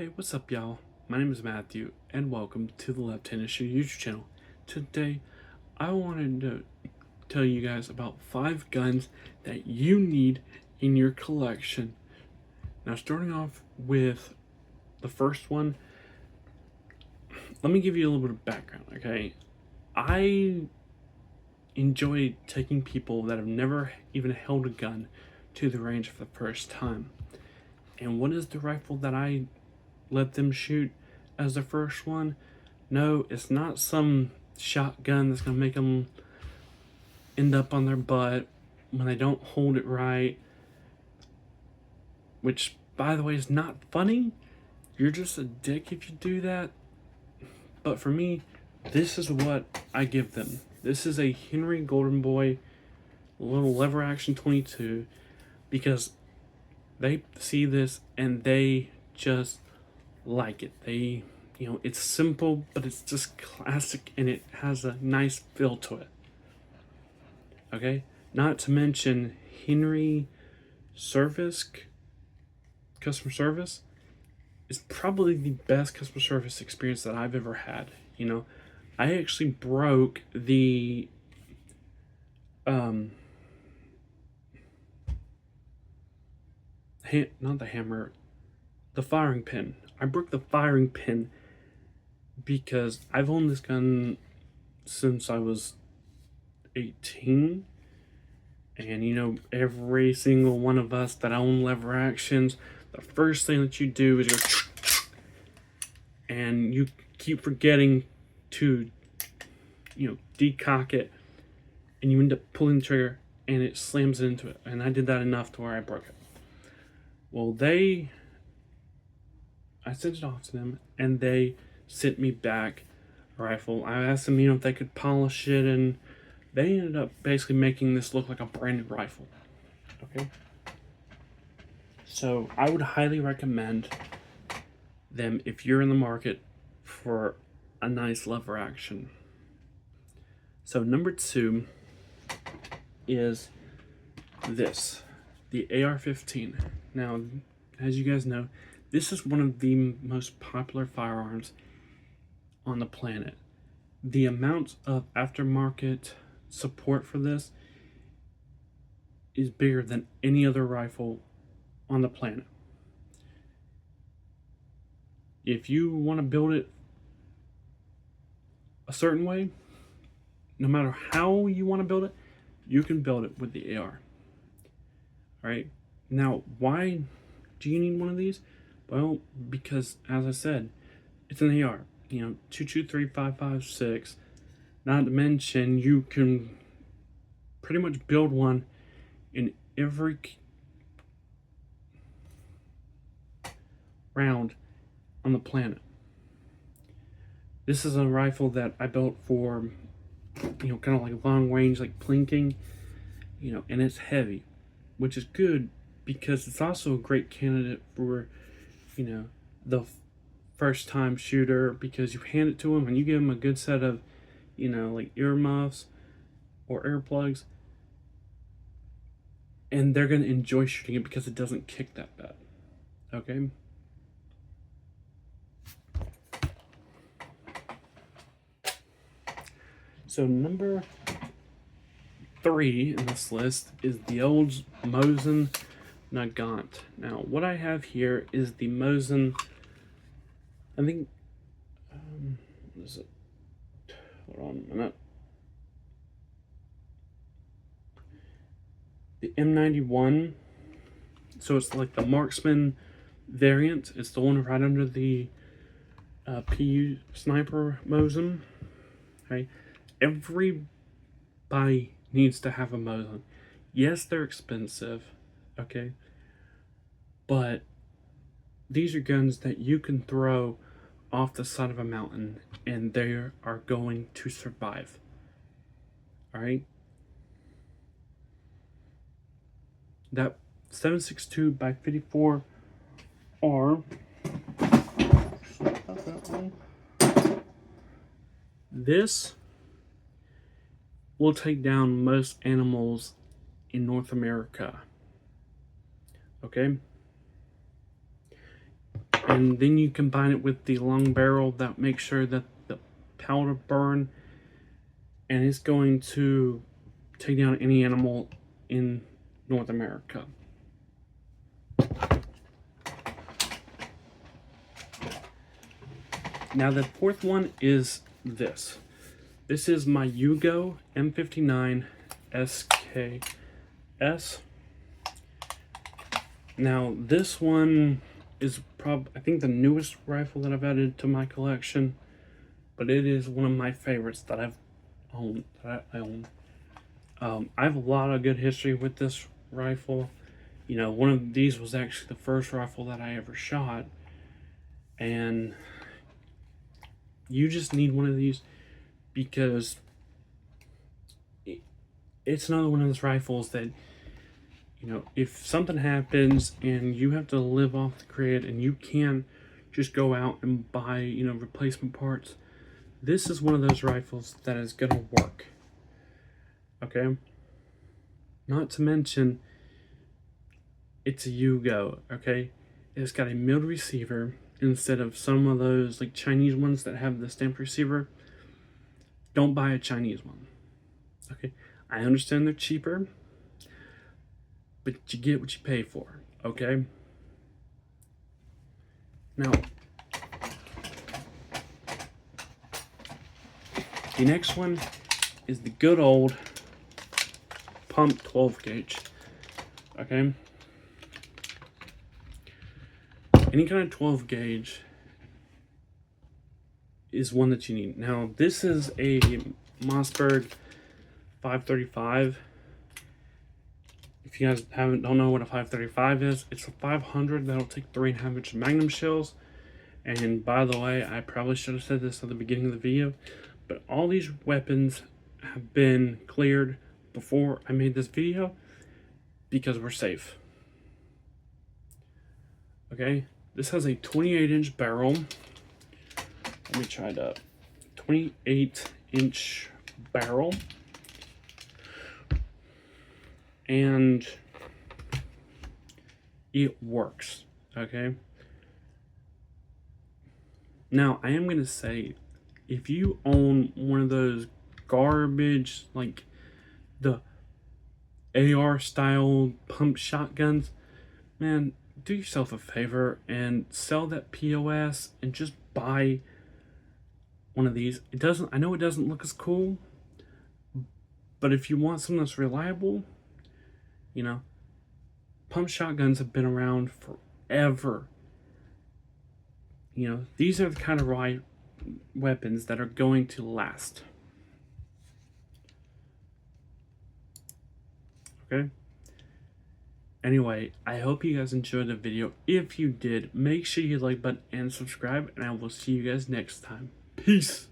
Hey, what's up, y'all? My name is Matthew, and welcome to the Left Hand Issue YouTube channel. Today, I wanted to tell you guys about 5 guns that you need in your collection. Now, starting off with the first one, let me give you a little bit of background, okay? I enjoy taking people that have never even held a gun to the range for the first time. And what is the rifle that I let them shoot as the first one? No, it's not some shotgun that's gonna make them end up on their butt when they don't hold it right, which, by the way, is not funny. You're just a dick if you do that. But for me, this is what I give them. This is a Henry Golden Boy little lever action 22, because they see this and they just like it. It's simple, but it's just classic and it has a nice feel to it. Okay? Not to mention Henry Service, customer service, is probably the best customer service experience that I've ever had. I actually broke the not the hammer, the firing pin. I broke the firing pin because I've owned this gun since I was 18. And every single one of us that own lever actions, the first thing that you do is go, and you keep forgetting to, decock it, and you end up pulling the trigger, and it slams into it. And I did that enough to where I broke it. Well, I sent it off to them, and they sent me back a rifle. I asked them, if they could polish it, and they ended up basically making this look like a brand new rifle. Okay? So I would highly recommend them if you're in the market for a nice lever action. So number 2 is this, the AR-15. Now, as you guys know, this is one of the most popular firearms on the planet. The amount of aftermarket support for this is bigger than any other rifle on the planet. If you want to build it a certain way, no matter how you want to build it, you can build it with the AR. Alright? Now, why do you need one of these? Well, because, as I said, it's an AR. 223, 5.56. Not to mention, you can pretty much build one in every round on the planet. This is a rifle that I built for, kind of like long range, like plinking, and it's heavy, which is good because it's also a great candidate for, the first time shooter, because you hand it to them and you give them a good set of, like earmuffs or earplugs, and they're going to enjoy shooting it because it doesn't kick that bad. Okay? So number 3 in this list is the old Mosin Nagant. Now, what I have here is the Mosin, I think, what is it? Hold on a minute. The M91. So it's like the marksman variant. It's the one right under the PU sniper Mosin. Okay, everybody needs to have a Mosin. Yes, they're expensive, okay, but these are guns that you can throw off the side of a mountain and they are going to survive. All right, that 7.62 by 54 R. This will take down most animals in North America. Okay? and then you combine it with the long barrel that makes sure that the powder burn, and it's going to take down any animal in North America. Now the fourth one is this. This is my Yugo M59 SKS. Now this one is I think the newest rifle that I've added to my collection, but it is one of my favorites that I own. I have a lot of good history with this rifle. You know, one of these was actually the first rifle that I ever shot, and you just need one of these because it's another one of those rifles that, you know, if something happens and you have to live off the grid and you can't just go out and buy, you know, replacement parts, this is one of those rifles that is gonna work. Okay? Not to mention, it's a Yugo, okay? It's got a milled receiver instead of some of those like Chinese ones that have the stamped receiver. Don't buy a Chinese one. Okay? I understand they're cheaper, but you get what you pay for, okay? Now, the next one is the good old pump 12 gauge, okay? Any kind of 12 gauge is one that you need. Now, this is a Mossberg 535. If you guys don't know what a 535 is, it's a 500 that'll take 3.5 inch Magnum shells. And by the way, I probably should have said this at the beginning of the video, but all these weapons have been cleared before I made this video because we're safe. Okay, this has a 28 inch barrel. Let me try that. 28 inch barrel. And it works, okay? Now, I am going to say, if you own one of those garbage, like the AR style pump shotguns, man, do yourself a favor and sell that POS and just buy one of these. I know it doesn't look as cool, but if you want something that's reliable, you know, pump shotguns have been around forever. You know, these are the kind of weapons that are going to last. Okay? Anyway, I hope you guys enjoyed the video. If you did, make sure you like button and subscribe, and I will see you guys next time. Peace!